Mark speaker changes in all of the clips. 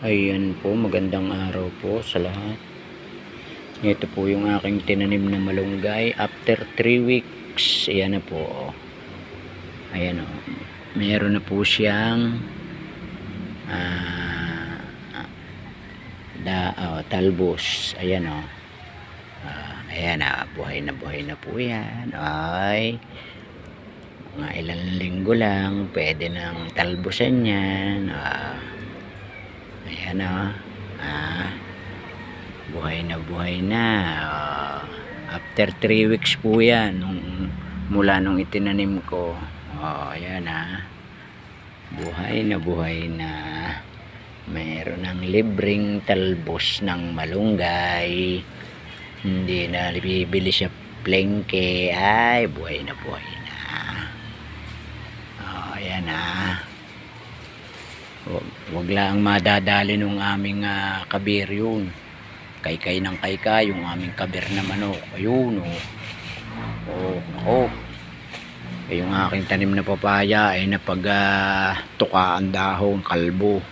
Speaker 1: Ayan po, magandang araw po sa lahat. Ito po yung aking tinanim na malunggay after 3 weeks. Ayan na po. Ayan o. Meron na po siyang talbos. Ayan o. Ayan na, buhay na po yan. Ay, mga ilang linggo lang, pwede nang talbusan yan. Ayan o. Buhay na. After 3 weeks po yan mula nung itinanim ko. Ayan buhay na. Mayroon ng libreng talbos ng malunggay. Hindi na bibili siya plengke. Ay, buhay na. Ayan wag lang madadali nung aming kabir yun. Kaykay ng kaykay yung aming kabir na manok. Ayun yung aking tanim na papaya ay napagtukaan dahon, kalbo.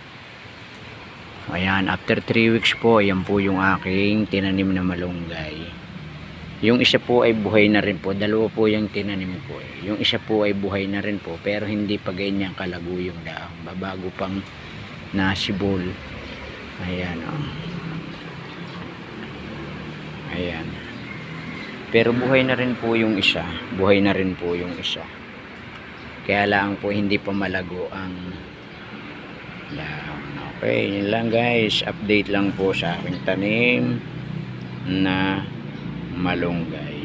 Speaker 1: Ayan, after 3 weeks po, ayan po yung aking tinanim na malunggay. Yung isa po ay buhay na rin po. Dalawa po yung tinanim ko. Yung isa po ay buhay na rin po, pero hindi pa ganyan kalago yung dahon. Babago pang nasibol. Ayan Ayan. Pero buhay na rin po yung isa. Kaya lang po hindi pa malago ang dahon. Okay, yun lang guys. Update lang po sa aking tanim na malunggay.